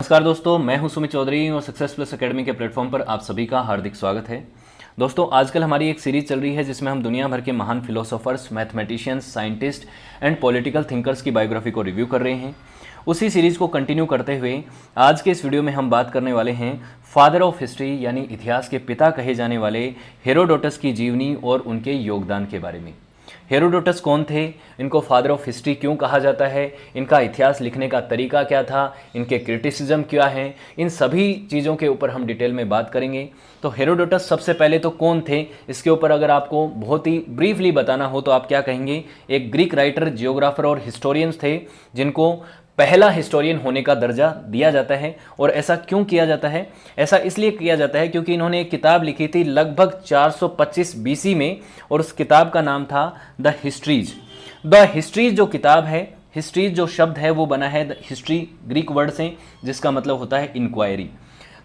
नमस्कार दोस्तों, मैं हूं सुमित चौधरी और सक्सेस प्लस एकेडमी के प्लेटफॉर्म पर आप सभी का हार्दिक स्वागत है। दोस्तों, आजकल हमारी एक सीरीज चल रही है जिसमें हम दुनिया भर के महान philosophers, mathematicians, scientist and political thinkers की बायोग्राफी को रिव्यू कर रहे हैं। उसी सीरीज को कंटिन्यू करते हुए आज के इस वीडियो में हम बात करने वाले हैं फादर ऑफ हिस्ट्री यानी इतिहास के पिता कहे जाने वाले हेरोडोटस की जीवनी और उनके योगदान के बारे में। हेरोडोटस कौन थे, इनको फादर ऑफ हिस्ट्री क्यों कहा जाता है, इनका इतिहास लिखने का तरीका क्या था, इनके क्रिटिसिज्म क्या हैं, इन सभी चीज़ों के ऊपर हम डिटेल में बात करेंगे। तो हेरोडोटस सबसे पहले तो कौन थे, इसके ऊपर अगर आपको बहुत ही ब्रीफली बताना हो तो आप क्या कहेंगे? एक ग्रीक राइटर, जियोग्राफर और हिस्टोरियंस थे जिनको पहला हिस्टोरियन होने का दर्जा दिया जाता है। और ऐसा क्यों किया जाता है? ऐसा इसलिए किया जाता है क्योंकि इन्होंने एक किताब लिखी थी लगभग 425 बीसी में और उस किताब का नाम था द हिस्ट्रीज। द हिस्ट्रीज जो किताब है, हिस्ट्रीज जो शब्द है वो बना है द हिस्ट्री ग्रीक वर्ड से, जिसका मतलब होता है इंक्वायरी।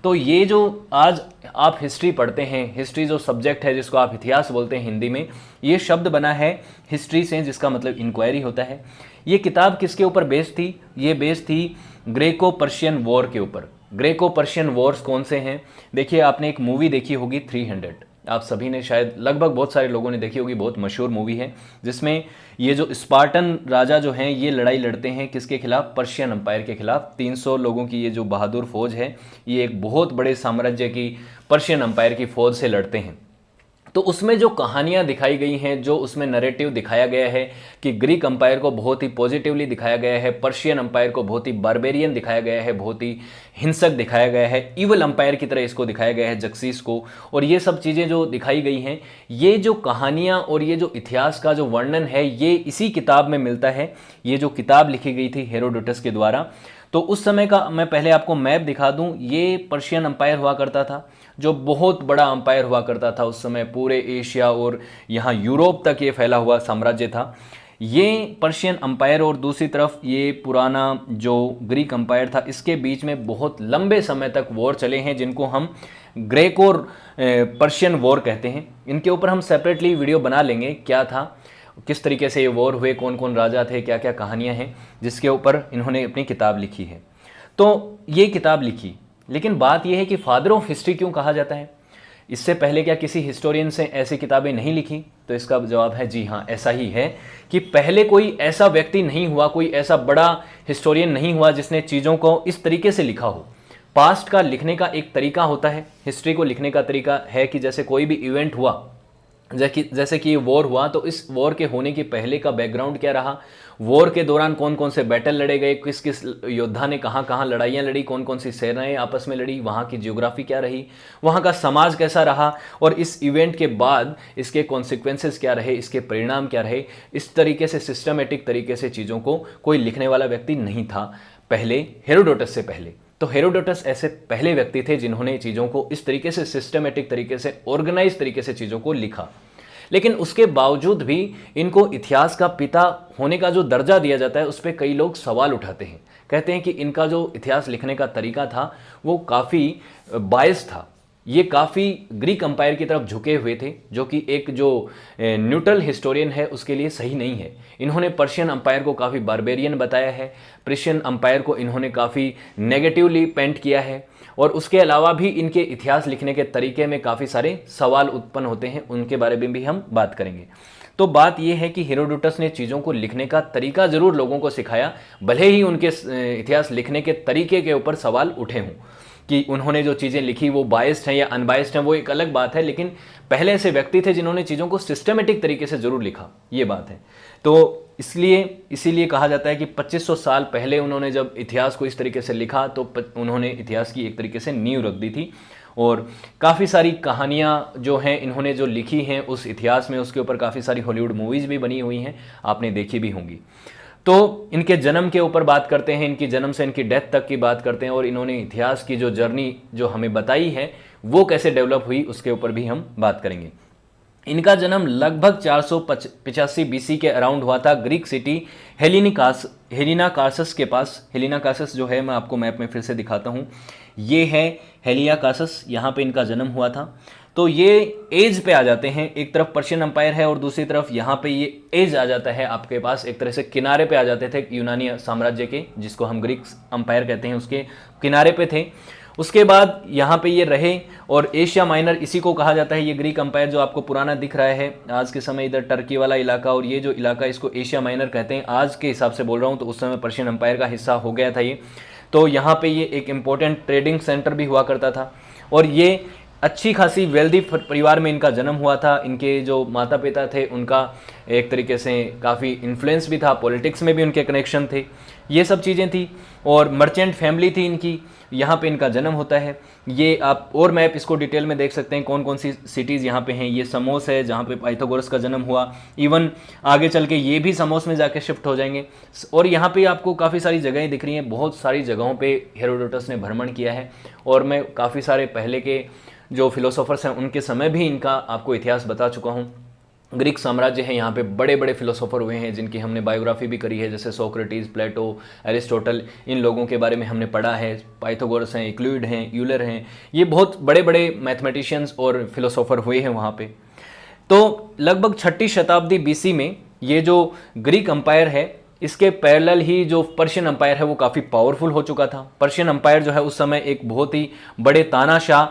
तो ये जो आज आप हिस्ट्री पढ़ते हैं, हिस्ट्री जो सब्जेक्ट है जिसको आप इतिहास बोलते हैं हिंदी में, ये शब्द बना है हिस्ट्री से, जिसका मतलब इंक्वायरी होता है। ये किताब किसके ऊपर बेस्ड थी? ये बेस्ड थी ग्रेको पर्शियन वॉर के ऊपर। ग्रेको पर्शियन वॉर्स कौन से हैं? देखिए, आपने एक मूवी देखी होगी 300, आप सभी ने शायद लगभग बहुत सारे लोगों ने देखी होगी, बहुत मशहूर मूवी है, जिसमें ये जो स्पार्टन राजा जो हैं ये लड़ाई लड़ते हैं किसके खिलाफ? पर्शियन अंपायर के खिलाफ। 300 लोगों की ये जो बहादुर फौज है, ये एक बहुत बड़े साम्राज्य की पर्शियन अंपायर की फौज से लड़ते हैं। तो उसमें जो कहानियाँ दिखाई गई हैं, जो उसमें नरेटिव दिखाया गया है कि ग्रीक अंपायर को बहुत ही पॉजिटिवली दिखाया गया है, पर्शियन अंपायर को बहुत ही बारबेरियन दिखाया गया है, बहुत ही हिंसक दिखाया गया है, इवल अंपायर की तरह इसको दिखाया गया है, जक्सीस को। और ये सब चीज़ें जो दिखाई गई हैं, ये जो कहानियाँ और ये जो इतिहास का जो वर्णन है, ये इसी किताब में मिलता है। ये जो किताब लिखी गई थी हेरोडोटस के द्वारा। तो उस समय का मैं पहले आपको मैप दिखा दूं। ये पर्शियन अंपायर हुआ करता था, जो बहुत बड़ा अंपायर हुआ करता था उस समय, पूरे एशिया और यहाँ यूरोप तक ये फैला हुआ साम्राज्य था ये पर्शियन अंपायर। और दूसरी तरफ ये पुराना जो ग्रीक अंपायर था, इसके बीच में बहुत लंबे समय तक वॉर चले हैं, जिनको हम ग्रेक और पर्शियन वॉर कहते हैं। इनके ऊपर हम सेपरेटली वीडियो बना लेंगे, क्या था, किस तरीके से ये वॉर हुए, कौन कौन राजा थे, क्या क्या कहानियाँ हैं, जिसके ऊपर इन्होंने अपनी किताब लिखी है। तो ये किताब लिखी, लेकिन बात यह है कि फादर ऑफ हिस्ट्री क्यों कहा जाता है? इससे पहले क्या किसी हिस्टोरियन से ऐसी किताबें नहीं लिखी? तो इसका जवाब है जी हाँ, ऐसा ही है कि पहले कोई ऐसा व्यक्ति नहीं हुआ, कोई ऐसा बड़ा हिस्टोरियन नहीं हुआ जिसने चीज़ों को इस तरीके से लिखा हो। पास्ट का लिखने का एक तरीका होता है, हिस्ट्री को लिखने का तरीका है कि जैसे कोई भी इवेंट हुआ, जैसे कि ये वॉर हुआ, तो इस वॉर के होने के पहले का बैकग्राउंड क्या रहा, वॉर के दौरान कौन कौन से बैटल लड़े गए, किस किस योद्धा ने कहाँ कहाँ लड़ाइयाँ लड़ी, कौन कौन सी सेनाएं आपस में लड़ी, वहाँ की ज्योग्राफी क्या रही, वहाँ का समाज कैसा रहा, और इस इवेंट के बाद इसके कॉन्सिक्वेंसेस क्या रहे, इसके परिणाम क्या रहे। इस तरीके से सिस्टमेटिक तरीके से चीज़ों को कोई लिखने वाला व्यक्ति नहीं था पहले, हेरोडोटस से पहले। तो हेरोडोटस ऐसे पहले व्यक्ति थे जिन्होंने चीज़ों को इस तरीके से सिस्टमेटिक तरीके से, ऑर्गेनाइज तरीके से चीज़ों को लिखा। लेकिन उसके बावजूद भी इनको इतिहास का पिता होने का जो दर्जा दिया जाता है, उस पर कई लोग सवाल उठाते हैं। कहते हैं कि इनका जो इतिहास लिखने का तरीका था वो काफ़ी बायस था, ये काफ़ी ग्रीक अंपायर की तरफ झुके हुए थे, जो कि एक जो न्यूट्रल हिस्टोरियन है उसके लिए सही नहीं है। इन्होंने पर्शियन अंपायर को काफ़ी बारबेरियन बताया है, पर्शियन अंपायर को इन्होंने काफ़ी नेगेटिवली पेंट किया है, और उसके अलावा भी इनके इतिहास लिखने के तरीके में काफ़ी सारे सवाल उत्पन्न होते हैं, उनके बारे में भी हम बात करेंगे। तो बात यह है कि हेरोडोटस ने चीज़ों को लिखने का तरीका ज़रूर लोगों को सिखाया, भले ही उनके इतिहास लिखने के तरीके के ऊपर सवाल उठे हों कि उन्होंने जो चीज़ें लिखी वो बायस्ड हैं या अनबायस्ड हैं, वो एक अलग बात है। लेकिन पहले ऐसे व्यक्ति थे जिन्होंने चीज़ों को सिस्टमेटिक तरीके से ज़रूर लिखा, ये बात है। तो इसीलिए कहा जाता है कि 2500 साल पहले उन्होंने जब इतिहास को इस तरीके से लिखा, तो उन्होंने इतिहास की एक तरीके से नींव रख दी थी। और काफ़ी सारी कहानियाँ जो हैं इन्होंने जो लिखी हैं उस इतिहास में, उसके ऊपर काफ़ी सारी हॉलीवुड मूवीज़ भी बनी हुई हैं, आपने देखी भी होंगी। तो इनके जन्म के ऊपर बात करते हैं, इनकी जन्म से इनकी डेथ तक की बात करते हैं, और इन्होंने इतिहास की जो जर्नी जो हमें बताई है वो कैसे डेवलप हुई उसके ऊपर भी हम बात करेंगे। इनका जन्म लगभग 485 बीसी के अराउंड हुआ था, ग्रीक सिटी हेलिनाकासस के पास। हेलिनाकासस जो है, मैं आपको मैप में फिर से दिखाता हूँ, ये है हेलियाकासस, यहाँ पे इनका जन्म हुआ था। तो ये एज पे आ जाते हैं, एक तरफ पर्शियन अंपायर है और दूसरी तरफ यहाँ पे ये एज आ जाता है आपके पास, एक तरह से किनारे पे आ जाते थे यूनानी साम्राज्य के, जिसको हम ग्रीक अंपायर कहते हैं, उसके किनारे पे थे। उसके बाद यहाँ पे ये रहे और एशिया माइनर इसी को कहा जाता है, ये ग्रीक अंपायर जो आपको पुराना दिख रहा है आज के समय, इधर टर्की वाला इलाका और ये जो इलाका इसको एशिया माइनर कहते हैं आज के हिसाब से बोल रहा हूँ, तो उस समय पर्शियन अंपायर का हिस्सा हो गया था ये। तो यहाँ पे ये एक इम्पोर्टेंट ट्रेडिंग सेंटर भी हुआ करता था और ये अच्छी खासी वेल्दी परिवार में इनका जन्म हुआ था। इनके जो माता पिता थे उनका एक तरीके से काफ़ी इन्फ्लुएंस भी था, पॉलिटिक्स में भी उनके कनेक्शन थे, ये सब चीज़ें थी और मर्चेंट फैमिली थी इनकी, यहाँ पे इनका जन्म होता है। ये आप और मैप इसको डिटेल में देख सकते हैं कौन कौन सी सिटीज़ यहाँ पे हैं। ये समोस है जहाँ पे पाइथागोरस का जन्म हुआ, इवन आगे चल के ये भी समोस में जाके शिफ्ट हो जाएंगे। और यहाँ पे आपको काफ़ी सारी जगहें दिख रही हैं, बहुत सारी जगहों पे हेरोडोटस ने भ्रमण किया है और मैं काफ़ी सारे पहले के जो फिलोसोफर्स हैं उनके समय भी इनका आपको इतिहास बता चुका हूँ। ग्रीक साम्राज्य है, यहाँ पे बड़े बड़े फिलोसोफर हुए हैं जिनकी हमने बायोग्राफी भी करी है, जैसे सोक्रेटिस, प्लेटो, एरिस्टोटल, इन लोगों के बारे में हमने पढ़ा है। पाइथागोरस हैं, यूक्लिड हैं, यूलर हैं, ये बहुत बड़े बड़े मैथमेटिशियंस और फिलोसोफर हुए हैं वहाँ पे। तो लगभग 6ठी शताब्दी बीसी में ये जो ग्रीक अंपायर है इसके पैरेलल ही जो पर्शियन अंपायर है वो काफ़ी पावरफुल हो चुका था। पर्शियन अंपायर जो है उस समय एक बहुत ही बड़े तानाशाह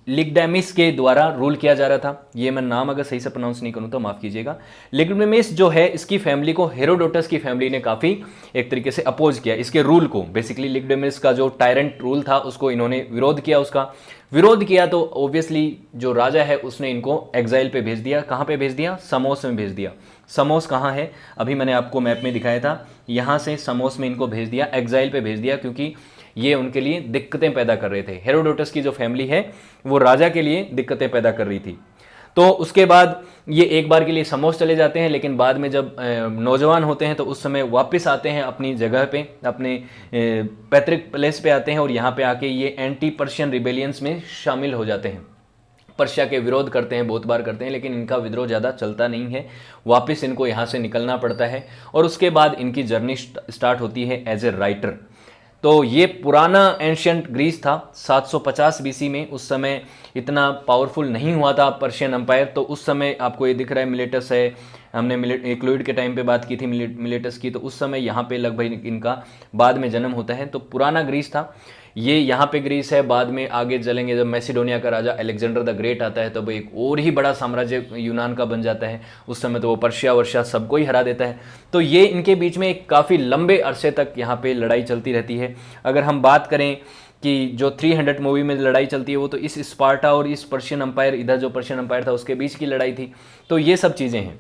लिगडेमिस के द्वारा रूल किया जा रहा था। ये मैं नाम अगर सही से प्रोनाउंस नहीं करूँ तो माफ़ कीजिएगा। लिगडेमिस जो है इसकी फैमिली को हेरोडोटस की फैमिली ने काफ़ी एक तरीके से अपोज किया, इसके रूल को। बेसिकली लिगडेमिस का जो टायरेंट रूल था उसको इन्होंने विरोध किया, उसका विरोध किया तो ऑब्वियसली जो राजा है उसने इनको एग्जाइल पे भेज दिया। कहाँ पे भेज दिया? समोस में भेज दिया। समोस कहाँ है? अभी मैंने आपको मैप में दिखाया था, यहाँ से समोस में इनको भेज दिया, एग्जाइल पे भेज दिया, क्योंकि ये उनके लिए दिक्कतें पैदा कर रहे थे। हेरोडोटस की जो फैमिली है वो राजा के लिए दिक्कतें पैदा कर रही थी। तो उसके बाद ये एक बार के लिए समोस चले जाते हैं, लेकिन बाद में जब नौजवान होते हैं तो उस समय वापस आते हैं अपनी जगह पे, अपने पैतृक प्लेस पे आते हैं और यहाँ पे आके ये एंटी पर्शियन रिबेलियंस में शामिल हो जाते हैं। पर्शिया के विरोध करते हैं, बहुत बार करते हैं, लेकिन इनका विद्रोह ज़्यादा चलता नहीं है, वापस इनको यहाँ से निकलना पड़ता है और उसके बाद इनकी जर्नी स्टार्ट होती है एज ए राइटर। तो ये पुराना एंशियंट ग्रीस था 750 बीसी में, उस समय इतना पावरफुल नहीं हुआ था पर्शियन अंपायर। तो उस समय आपको ये दिख रहा है मिलेटस है, हमने यूक्लिड के टाइम पे बात की थी मिलेटस की, तो उस समय यहाँ पे लगभग इनका बाद में जन्म होता है। तो पुराना ग्रीस था ये, यहाँ पे ग्रीस है। बाद में आगे चलेंगे जब मैसिडोनिया का राजा अलेक्जेंडर द ग्रेट आता है तब एक और ही बड़ा साम्राज्य यूनान का बन जाता है। उस समय तो वो पर्शिया वर्शिया सबको ही हरा देता है। तो ये इनके बीच में एक काफ़ी लंबे अरसे तक यहाँ पे लड़ाई चलती रहती है। अगर हम बात करें कि जो 300 मूवी में लड़ाई चलती है वो तो इस स्पार्टा और इस पर्शियन अंपायर, इधर जो पर्शियन अंपायर था उसके बीच की लड़ाई थी। तो ये सब चीज़ें हैं।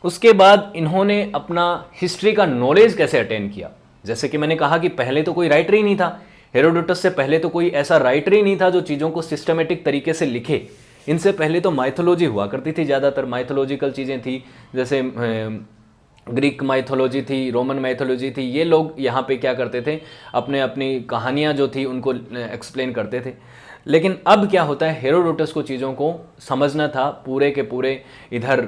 उसके बाद इन्होंने अपना हिस्ट्री का नॉलेज कैसे अटेन किया? जैसे कि मैंने कहा कि पहले तो कोई राइटर ही नहीं था, हेरोडोटस से पहले तो कोई ऐसा राइटर ही नहीं था जो चीज़ों को सिस्टमेटिक तरीके से लिखे। इनसे पहले तो माइथोलॉजी हुआ करती थी, ज़्यादातर माइथोलॉजिकल चीज़ें थी, जैसे ग्रीक माइथोलॉजी थी, रोमन माइथोलॉजी थी। ये लोग यहाँ पे क्या करते थे, अपनी कहानियाँ जो थी उनको एक्सप्लेन करते थे। लेकिन अब क्या होता है, हेरोडोटस को चीज़ों को समझना था, पूरे के पूरे इधर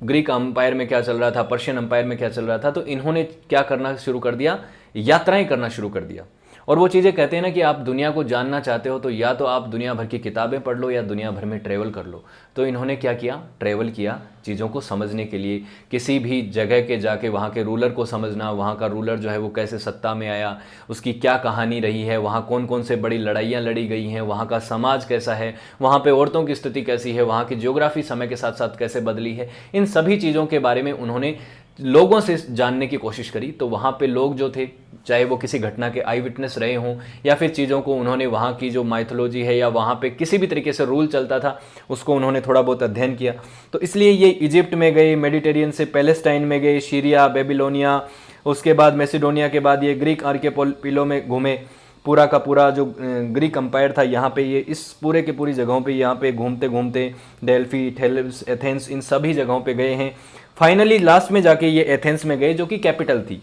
ग्रीक अंपायर में क्या चल रहा था, पर्शियन अंपायर में क्या चल रहा था। तो इन्होंने क्या करना शुरू कर दिया, यात्राएं करना शुरू कर दिया। और वो चीज़ें कहते हैं ना कि आप दुनिया को जानना चाहते हो तो या तो आप दुनिया भर की किताबें पढ़ लो या दुनिया भर में ट्रैवल कर लो। तो इन्होंने क्या किया, ट्रैवल किया चीज़ों को समझने के लिए, किसी भी जगह के जाके वहाँ के रूलर को समझना, वहाँ का रूलर जो है वो कैसे सत्ता में आया, उसकी क्या कहानी रही है, वहाँ कौन कौन से बड़ी लड़ाइयाँ लड़ी गई हैं, वहाँ का समाज कैसा है, वहाँ पे औरतों की स्थिति कैसी है, वहाँ की ज्योग्राफी समय के साथ साथ कैसे बदली है। इन सभी चीज़ों के बारे में उन्होंने लोगों से जानने की कोशिश करी। तो वहाँ पे लोग जो थे, चाहे वो किसी घटना के आई विटनेस रहे हों या फिर चीज़ों को उन्होंने वहाँ की जो माइथोलॉजी है या वहाँ पे किसी भी तरीके से रूल चलता था उसको उन्होंने थोड़ा बहुत अध्ययन किया। तो इसलिए ये इजिप्ट में गए, मेडिटेरियन से पैलेस्टाइन में गए, सीरिया, बेबीलोनिया, उसके बाद मैसिडोनिया के बाद ये ग्रीक आर्कियोपोलिस में घूमे। पूरा का पूरा जो ग्रीक अंपायर था यहाँ पे, ये इस पूरे के पूरी जगहों पे यहाँ पे घूमते घूमते डेल्फी, थेल्स, एथेंस, इन सभी जगहों पे गए हैं। फाइनली लास्ट में जाके ये एथेंस में गए जो कि कैपिटल थी।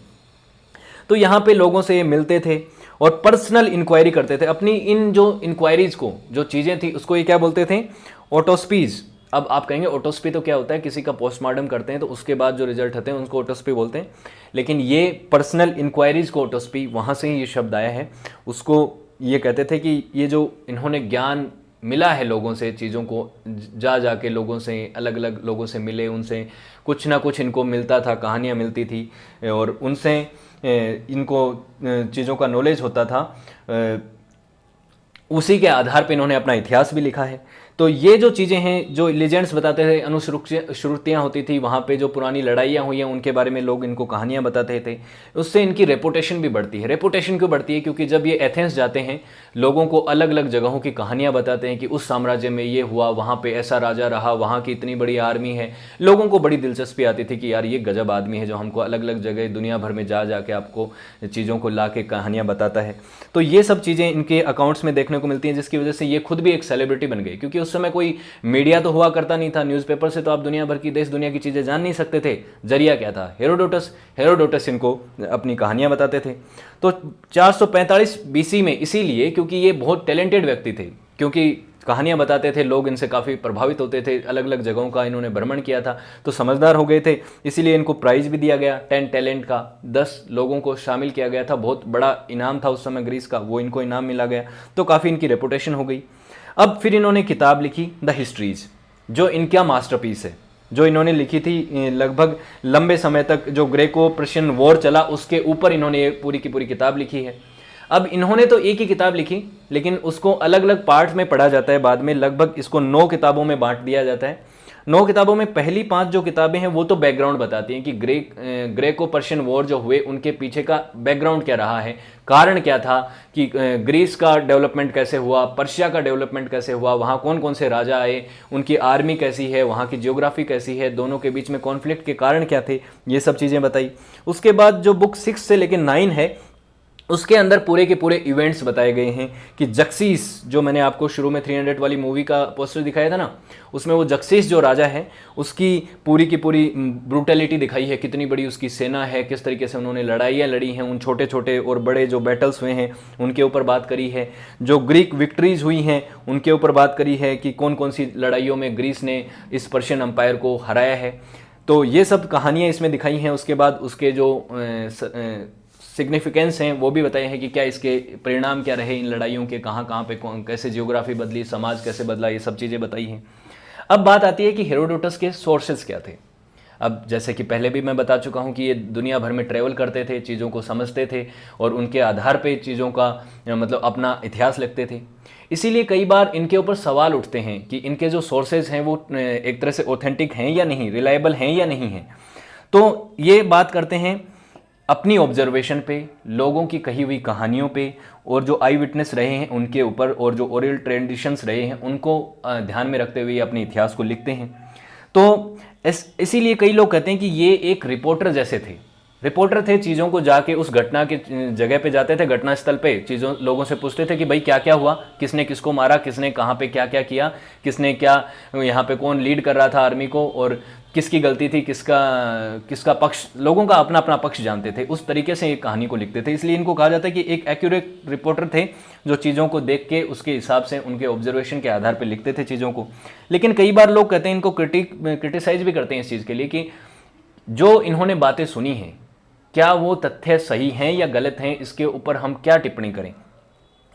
तो यहाँ पे लोगों से ये मिलते थे और पर्सनल इंक्वायरी करते थे। अपनी इन जो इंक्वायरीज को, जो चीज़ें थी उसको ये क्या बोलते थे, ऑटोस्पीज। अब आप कहेंगे ऑटोस्पी तो क्या होता है, किसी का पोस्टमार्टम करते हैं तो उसके बाद जो रिजल्ट आते हैं उनको ऑटोस्पी बोलते हैं। लेकिन ये पर्सनल इंक्वायरीज को ऑटोस्पी, वहाँ से ही ये शब्द आया है। उसको ये कहते थे कि ये जो इन्होंने ज्ञान मिला है लोगों से, चीज़ों को जा जा के लोगों से, अलग अलग लोगों से मिले, उनसे कुछ ना कुछ इनको मिलता था, कहानियाँ मिलती थी और उनसे इनको चीज़ों का नॉलेज होता था। उसी के आधार पर इन्होंने अपना इतिहास भी लिखा है। तो ये जो चीज़ें हैं, जो लेजेंड्स बताते थे, अनुश्रुतियाँ होती थी, वहाँ पे जो पुरानी लड़ाइयाँ हुई हैं उनके बारे में लोग इनको कहानियाँ बताते थे, उससे इनकी रेपुटेशन भी बढ़ती है। रेपुटेशन क्यों बढ़ती है? क्योंकि जब ये एथेंस जाते हैं, लोगों को अलग अलग जगहों की कहानियाँ बताते हैं कि उस साम्राज्य में ये हुआ, वहाँ पे ऐसा राजा रहा, वहाँ की इतनी बड़ी आर्मी है। लोगों को बड़ी दिलचस्पी आती थी कि यार ये गजब आदमी है जो हमको अलग अलग जगह दुनिया भर में जा के आपको चीज़ों को ला के कहानियाँ बताता है। तो ये सब चीज़ें इनके अकाउंट्स में देखने को मिलती हैं, जिसकी वजह से ये खुद भी एक सेलिब्रिटी बन गई। क्योंकि उस समय कोई मीडिया तो हुआ करता नहीं था, न्यूज़पेपर से तो आप दुनिया भर की, देश दुनिया की चीज़ें जान नहीं सकते थे। जरिया क्या था? हेरोडोटस इनको अपनी कहानियाँ बताते थे। तो 445 बीसी में, इसीलिए क्योंकि ये बहुत टैलेंटेड व्यक्ति थे, क्योंकि कहानियाँ बताते थे, लोग इनसे काफ़ी प्रभावित होते थे, अलग अलग जगहों का इन्होंने भ्रमण किया था, तो समझदार हो गए थे, इसीलिए इनको प्राइज़ भी दिया गया 10 टैलेंट का। 10 लोगों को शामिल किया गया था, बहुत बड़ा इनाम था उस समय ग्रीस का, वो इनको इनाम मिला गया, तो काफ़ी इनकी रेपुटेशन हो गई। अब फिर इन्होंने किताब लिखी द हिस्ट्रीज, जो इनका मास्टरपीस है, जो इन्होंने लिखी थी लगभग लंबे समय तक जो ग्रेको पर्शियन वॉर चला उसके ऊपर इन्होंने पूरी की पूरी किताब लिखी है। अब इन्होंने तो एक ही किताब लिखी, लेकिन उसको अलग अलग पार्ट में पढ़ा जाता है बाद में, लगभग इसको 9 किताबों में बांट दिया जाता है। 9 किताबों में पहली 5 जो किताबें हैं वो तो बैकग्राउंड बताती हैं कि ग्रेको पर्शियन वॉर जो हुए उनके पीछे का बैकग्राउंड क्या रहा है, कारण क्या था, कि ग्रीस का डेवलपमेंट कैसे हुआ, पर्शिया का डेवलपमेंट कैसे हुआ, वहाँ कौन कौन से राजा आए, उनकी आर्मी कैसी है, वहाँ की जियोग्राफी कैसी है, दोनों के बीच में कॉन्फ्लिक्ट के कारण क्या थे, ये सब चीज़ें बताई। उसके बाद जो बुक 6 से लेकर 9 है उसके अंदर पूरे के पूरे इवेंट्स बताए गए हैं कि जक्सीस, जो मैंने आपको शुरू में 300 वाली मूवी का पोस्टर दिखाया था ना, उसमें वो जक्सीस जो राजा है उसकी पूरी की पूरी ब्रूटलिटी दिखाई है, कितनी बड़ी उसकी सेना है, किस तरीके से उन्होंने लड़ाइयाँ लड़ी हैं, उन छोटे छोटे और बड़े जो बैटल्स हुए हैं उनके ऊपर बात करी है, जो ग्रीक विक्ट्रीज हुई हैं उनके ऊपर बात करी है कि कौन कौन सी लड़ाइयों में ग्रीस ने इस पर्शियन अम्पायर को हराया है। तो ये सब कहानियाँ इसमें दिखाई हैं। उसके बाद उसके जो सिग्निफिकेंस हैं वो भी बताए हैं कि क्या इसके परिणाम क्या रहे इन लड़ाइयों के, कहाँ कहाँ पे कैसे जियोग्राफी बदली, समाज कैसे बदला, ये सब चीज़ें बताई हैं। अब बात आती है कि हेरोडोटस के सोर्सेज क्या थे। अब जैसे कि पहले भी मैं बता चुका हूँ कि ये दुनिया भर में ट्रैवल करते थे, चीज़ों को समझते थे और उनके आधार पे चीज़ों का मतलब अपना इतिहास लिखते थे। इसीलिए कई बार इनके ऊपर सवाल उठते हैं कि इनके जो सोर्सेज हैं वो एक तरह से ऑथेंटिक हैं या नहीं, रिलायबल हैं या नहीं हैं। तो ये बात करते हैं अपनी ऑब्जर्वेशन पे, लोगों की कही हुई कहानियों पे, और जो आई विटनेस रहे हैं उनके ऊपर, और जो ओरल ट्रेडिशंस रहे हैं उनको ध्यान में रखते हुए अपने इतिहास को लिखते हैं। तो इसीलिए कई लोग कहते हैं कि ये एक रिपोर्टर जैसे थे। रिपोर्टर थे, चीज़ों को जाके उस घटना के जगह पे जाते थे, घटना स्थल पे, चीज़ों लोगों से पूछते थे कि भाई क्या क्या हुआ, किसने किसको मारा, किसने कहाँ पे क्या क्या किया, किसने क्या, यहाँ पे कौन लीड कर रहा था आर्मी को, और किसकी गलती थी, किसका पक्ष, लोगों का अपना अपना पक्ष जानते थे। उस तरीके से एक कहानी को लिखते थे। इसलिए इनको कहा जाता है कि एक एक्यूरेट रिपोर्टर थे, जो चीज़ों को देख के उसके हिसाब से उनके ऑब्जर्वेशन के आधार पर लिखते थे चीज़ों को। लेकिन कई बार लोग कहते हैं, इनको क्रिटिसाइज भी करते हैं इस चीज़ के लिए कि जो इन्होंने बातें सुनी हैं क्या वो तथ्य सही हैं या गलत हैं, इसके ऊपर हम क्या टिप्पणी करें।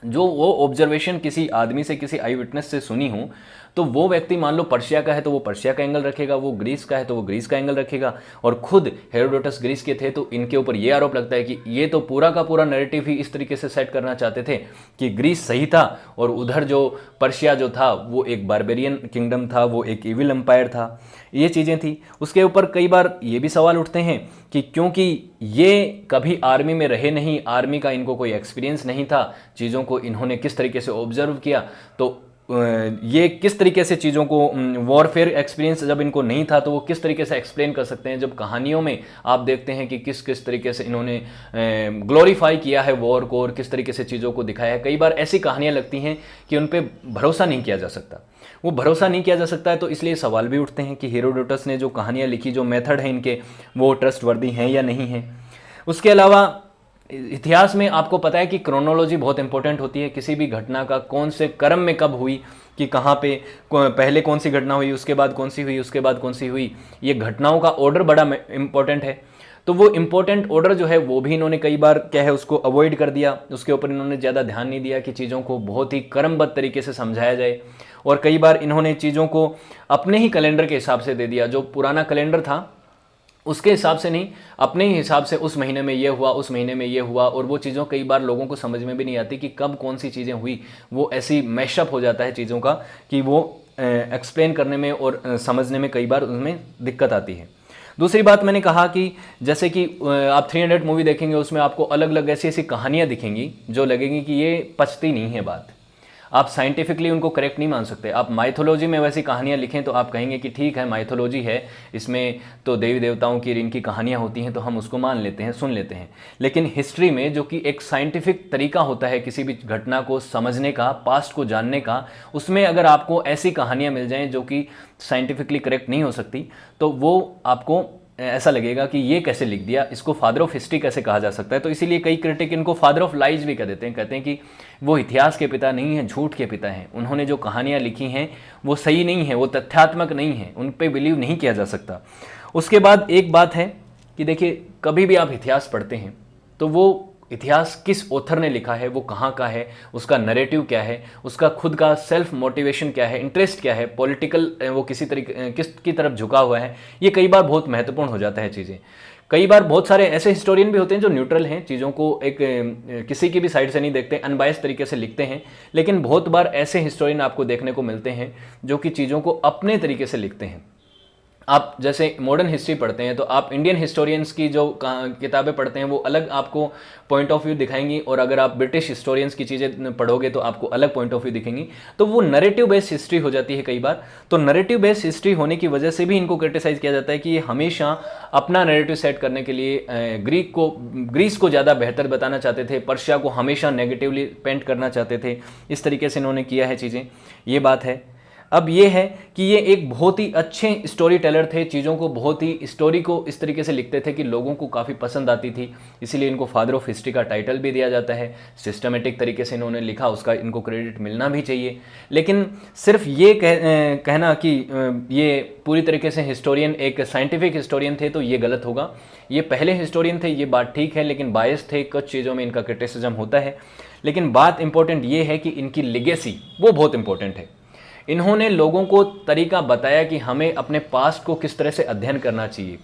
जो वो ऑब्जर्वेशन किसी आदमी से, किसी आई विटनेस से सुनी हो, तो वो व्यक्ति मान लो पर्शिया का है तो वो पर्शिया का एंगल रखेगा, वो ग्रीस का है तो वो ग्रीस का एंगल रखेगा। और खुद हेरोडोटस ग्रीस के थे तो इनके ऊपर ये आरोप लगता है कि ये तो पूरा का पूरा नैरेटिव ही इस तरीके से सेट करना चाहते थे कि ग्रीस सही था और उधर जो पर्शिया जो था वो एक बारबेरियन किंगडम था, वो एक इविल एम्पायर था। ये चीज़ें थी। उसके ऊपर कई बार ये भी सवाल उठते हैं कि क्योंकि ये कभी आर्मी में रहे नहीं, आर्मी का इनको कोई एक्सपीरियंस नहीं था, चीज़ों को इन्होंने किस तरीके से ऑब्जर्व किया, तो ये किस तरीके से चीज़ों को, वॉरफेयर एक्सपीरियंस जब इनको नहीं था तो वो किस तरीके से एक्सप्लेन कर सकते हैं। जब कहानियों में आप देखते हैं कि किस किस तरीके से इन्होंने ग्लोरीफाई किया है वॉर को और किस तरीके से चीज़ों को दिखाया है, कई बार ऐसी कहानियाँ लगती हैं कि उन पर भरोसा नहीं किया जा सकता। वो भरोसा नहीं किया जा सकता है तो इसलिए सवाल भी उठते हैं कि हेरोडोटस ने जो कहानियाँ लिखी, जो मेथड है इनके, वो ट्रस्टवर्दी हैं या नहीं हैं। उसके अलावा इतिहास में आपको पता है कि क्रोनोलॉजी बहुत इंपॉर्टेंट होती है। किसी भी घटना का कौन से क्रम में कब हुई, कि कहाँ पे पहले कौन सी घटना हुई, उसके बाद कौन सी हुई, उसके बाद कौन सी हुई, ये घटनाओं का ऑर्डर बड़ा इंपॉर्टेंट है। तो वो इंपॉर्टेंट ऑर्डर जो है वो भी इन्होंने कई बार क्या है उसको अवॉइड कर दिया, उसके ऊपर इन्होंने ज़्यादा ध्यान नहीं दिया कि चीज़ों को बहुत ही क्रमबद्ध तरीके से समझाया जाए। और कई बार इन्होंने चीज़ों को अपने ही कैलेंडर के हिसाब से दे दिया, जो पुराना कैलेंडर था उसके हिसाब से नहीं, अपने ही हिसाब से उस महीने में ये हुआ, उस महीने में ये हुआ, और वो चीज़ों कई बार लोगों को समझ में भी नहीं आती कि कब कौन सी चीज़ें हुई। वो ऐसी मैशअप हो जाता है चीज़ों का कि वो एक्सप्लेन करने में और समझने में कई बार उनमें दिक्कत आती है। दूसरी बात मैंने कहा कि जैसे कि आप 300 मूवी देखेंगे, उसमें आपको अलग अलग ऐसी ऐसी कहानियाँ दिखेंगी जो लगेंगी कि ये पचती नहीं है बात। आप साइंटिफिकली उनको करेक्ट नहीं मान सकते। आप माइथोलॉजी में वैसी कहानियाँ लिखें तो आप कहेंगे कि ठीक है माइथोलॉजी है, इसमें तो देवी देवताओं की इनकी कहानियाँ होती हैं तो हम उसको मान लेते हैं, सुन लेते हैं। लेकिन हिस्ट्री में जो कि एक साइंटिफिक तरीका होता है किसी भी घटना को समझने का, पास्ट को जानने का, उसमें अगर आपको ऐसी कहानियाँ मिल जाएँ जो कि साइंटिफिकली करेक्ट नहीं हो सकती, तो वो आपको ऐसा लगेगा कि ये कैसे लिख दिया, इसको फादर ऑफ हिस्ट्री कैसे कहा जा सकता है। तो इसीलिए कई क्रिटिक इनको फादर ऑफ लाइज भी कह देते हैं, कहते हैं कि वो इतिहास के पिता नहीं हैं, झूठ के पिता हैं। उन्होंने जो कहानियाँ लिखी हैं वो सही नहीं है, वो तथ्यात्मक नहीं है, उन पे बिलीव नहीं किया जा सकता। उसके बाद एक बात है कि देखिए, कभी भी आप इतिहास पढ़ते हैं तो वो इतिहास किस ऑथर ने लिखा है, वो कहाँ का है, उसका नैरेटिव क्या है, उसका खुद का सेल्फ मोटिवेशन क्या है, इंटरेस्ट क्या है, पॉलिटिकल वो किसी तरीके किसकी तरफ झुका हुआ है, ये कई बार बहुत महत्वपूर्ण हो जाता है चीज़ें। कई बार बहुत सारे ऐसे हिस्टोरियन भी होते हैं जो न्यूट्रल हैं, चीज़ों को एक किसी की भी साइड से नहीं देखते, अनबायस्ड तरीके से लिखते हैं। लेकिन बहुत बार ऐसे हिस्टोरियन आपको देखने को मिलते हैं जो कि चीज़ों को अपने तरीके से लिखते हैं। आप जैसे मॉडर्न हिस्ट्री पढ़ते हैं तो आप इंडियन हिस्टोरियंस की जो किताबें पढ़ते हैं वो अलग आपको पॉइंट ऑफ व्यू दिखाएंगी, और अगर आप ब्रिटिश हिस्टोरियंस की चीज़ें पढ़ोगे तो आपको अलग पॉइंट ऑफ व्यू दिखेंगी। तो वो नरेटिव बेस्ड हिस्ट्री हो जाती है कई बार। तो नरेटिव बेस्ड हिस्ट्री होने की वजह से भी इनको क्रिटिसाइज किया जाता है कि ये हमेशा अपना नरेटिव सेट करने के लिए ग्रीस को ज़्यादा बेहतर बताना चाहते थे, पर्शिया को हमेशा नेगेटिवली पेंट करना चाहते थे। इस तरीके से इन्होंने किया है चीज़ें, ये बात है। अब ये है कि ये एक बहुत ही अच्छे स्टोरी टेलर थे, चीज़ों को बहुत ही स्टोरी को इस तरीके से लिखते थे कि लोगों को काफ़ी पसंद आती थी, इसीलिए इनको फादर ऑफ हिस्ट्री का टाइटल भी दिया जाता है। सिस्टमेटिक तरीके से इन्होंने लिखा, उसका इनको क्रेडिट मिलना भी चाहिए। लेकिन सिर्फ ये कहना कि ये पूरी तरीके से हिस्टोरियन एक साइंटिफिक हिस्टोरियन थे तो ये गलत होगा। ये पहले हिस्टोरियन थे, ये बात ठीक है, लेकिन बायस थे, कुछ चीज़ों में इनका क्रिटिसिज्म होता है। लेकिन बात इंपॉर्टेंट ये है कि इनकी लेगेसी वो बहुत इंपॉर्टेंट है। इन्होंने लोगों को तरीका बताया कि हमें अपने पास्ट को किस तरह से अध्ययन करना चाहिए,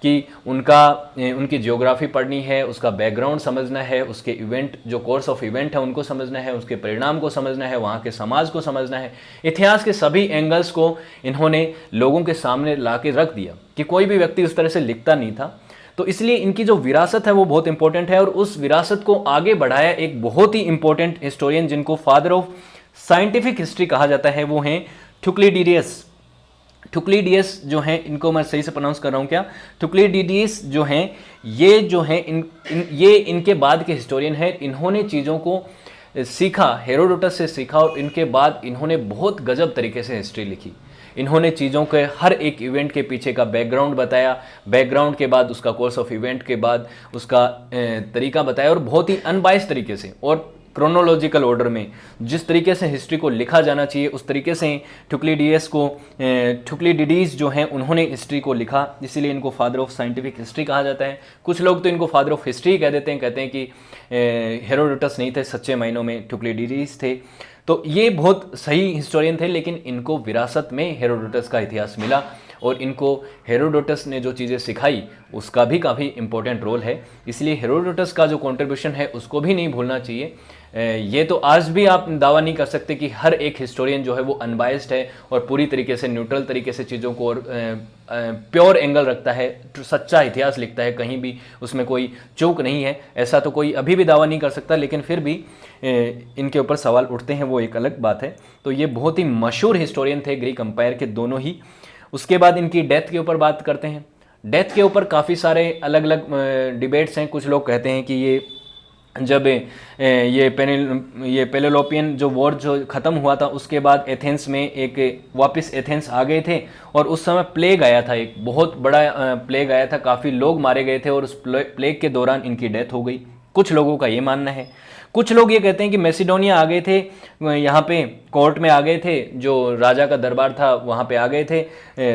कि उनकी ज्योग्राफी पढ़नी है, उसका बैकग्राउंड समझना है, उसके इवेंट जो कोर्स ऑफ इवेंट है उनको समझना है, उसके परिणाम को समझना है, वहाँ के समाज को समझना है। इतिहास के सभी एंगल्स को इन्होंने लोगों के सामने ला के रख दिया कि कोई भी व्यक्ति उस तरह से लिखता नहीं था। तो इसलिए इनकी जो विरासत है वो बहुत इंपॉर्टेंट है, और उस विरासत को आगे बढ़ाया एक बहुत ही इंपॉर्टेंट हिस्टोरियन जिनको फादर ऑफ साइंटिफिक हिस्ट्री कहा जाता है, वो हैं थुक्लिडिडियस। थुक्लिडियस जो हैं, इनको मैं सही से प्रोनाउंस कर रहा हूँ क्या, थुक्लिडिडियस जो हैं, ये जो हैं ये इनके बाद के हिस्टोरियन हैं। इन्होंने चीज़ों को सीखा, हेरोडोटस से सीखा, और इनके बाद इन्होंने बहुत गजब तरीके से हिस्ट्री लिखी। इन्होंने चीज़ों के हर एक इवेंट के पीछे का बैकग्राउंड बताया, बैकग्राउंड के बाद उसका कोर्स ऑफ इवेंट के बाद उसका तरीका बताया, और बहुत ही अनबायस्ड तरीके से और क्रोनोलॉजिकल ऑर्डर में जिस तरीके से हिस्ट्री को लिखा जाना चाहिए उस तरीके से थुक्लिडिडीज जो हैं उन्होंने हिस्ट्री को लिखा, इसीलिए इनको फादर ऑफ साइंटिफिक हिस्ट्री कहा जाता है। कुछ लोग तो इनको फादर ऑफ हिस्ट्री कह देते हैं, कहते हैं कि हेरोडोटस नहीं थे, सच्चे मायनों में थुक्लिडिडीज थे। तो ये बहुत सही हिस्टोरियन थे, लेकिन इनको विरासत में हेरोडोटस का इतिहास मिला, और इनको हेरोडोटस ने जो चीज़ें सिखाई उसका भी काफ़ी इंपॉर्टेंट रोल है। इसलिए हेरोडोटस का जो कंट्रीब्यूशन है उसको भी नहीं भूलना चाहिए। ये तो आज भी आप दावा नहीं कर सकते कि हर एक हिस्टोरियन जो है वो अनबायस्ड है और पूरी तरीके से न्यूट्रल तरीके से चीज़ों को और प्योर एंगल रखता है, सच्चा इतिहास लिखता है, कहीं भी उसमें कोई चूक नहीं है, ऐसा तो कोई अभी भी दावा नहीं कर सकता। लेकिन फिर भी इनके ऊपर सवाल उठते हैं, वो एक अलग बात है। तो ये बहुत ही मशहूर हिस्टोरियन थे ग्रीक एम्पायर के दोनों ही। उसके बाद इनकी डेथ के ऊपर बात करते हैं। डेथ के ऊपर काफ़ी सारे अलग अलग डिबेट्स हैं। कुछ लोग कहते हैं कि ये जब ये पेनेलोपियन जो वॉर जो ख़त्म हुआ था उसके बाद एथेंस में एक वापस एथेंस आ गए थे, और उस समय प्लेग आया था, एक बहुत बड़ा प्लेग आया था, काफ़ी लोग मारे गए थे, और उस प्लेग के दौरान इनकी डेथ हो गई। कुछ लोगों का ये मानना है। कुछ लोग ये कहते हैं कि मैसिडोनिया आ गए थे, यहाँ पे कोर्ट में आ गए थे, जो राजा का दरबार था वहाँ पे आ गए थे।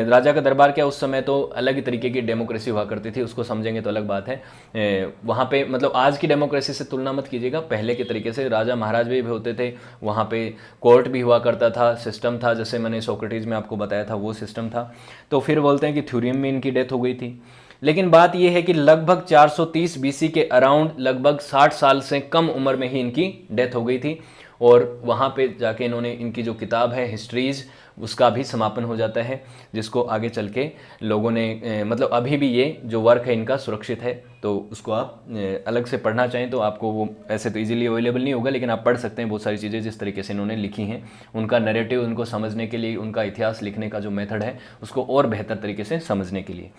राजा का दरबार क्या, उस समय तो अलग ही तरीके की डेमोक्रेसी हुआ करती थी, उसको समझेंगे तो अलग बात है। वहाँ पे मतलब आज की डेमोक्रेसी से तुलना मत कीजिएगा, पहले के तरीके से राजा महाराज भी होते थे, वहाँ पे कोर्ट भी हुआ करता था, सिस्टम था, जैसे मैंने सोक्रेटिस में आपको बताया था वो सिस्टम था। तो फिर बोलते हैं कि थ्योरियम में इनकी डेथ हो गई थी। लेकिन बात यह है कि लगभग 430 बीसी के अराउंड लगभग 60 साल से कम उम्र में ही इनकी डेथ हो गई थी, और वहाँ पे जाके इन्होंने इनकी जो किताब है हिस्ट्रीज़ उसका भी समापन हो जाता है, जिसको आगे चल के लोगों ने मतलब अभी भी ये जो वर्क है इनका सुरक्षित है। तो उसको आप अलग से पढ़ना चाहें तो आपको वो ऐसे तो इजीली अवेलेबल नहीं होगा, लेकिन आप पढ़ सकते हैं बहुत सारी चीज़ें जिस तरीके से इन्होंने लिखी हैं, उनका नैरेटिव उनको समझने के लिए, उनका इतिहास लिखने का जो मेथड है उसको और बेहतर तरीके से समझने के लिए।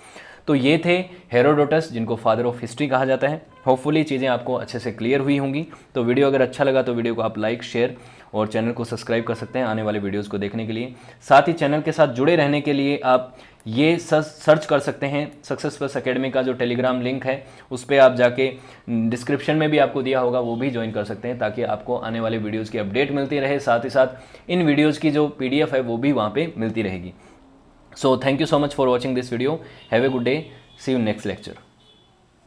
तो ये थे हेरोडोटस, जिनको फादर ऑफ हिस्ट्री कहा जाता है। होपफुली चीज़ें आपको अच्छे से क्लियर हुई होंगी। तो वीडियो अगर अच्छा लगा तो वीडियो को आप लाइक, शेयर और चैनल को सब्सक्राइब कर सकते हैं आने वाले वीडियोस को देखने के लिए। साथ ही चैनल के साथ जुड़े रहने के लिए आप ये सर्च कर सकते हैं, सक्सेस प्लस एकेडमी का जो टेलीग्राम लिंक है उस पर आप जाके डिस्क्रिप्शन में भी आपको दिया होगा, वो भी ज्वाइन कर सकते हैं, ताकि आपको आने वाले वीडियोज़ की अपडेट मिलती रहे। साथ ही साथ इन वीडियोज़ की जो PDF है वो भी वहाँ पर मिलती रहेगी। So thank you so much for watching this video. Have a good day. See you next lecture.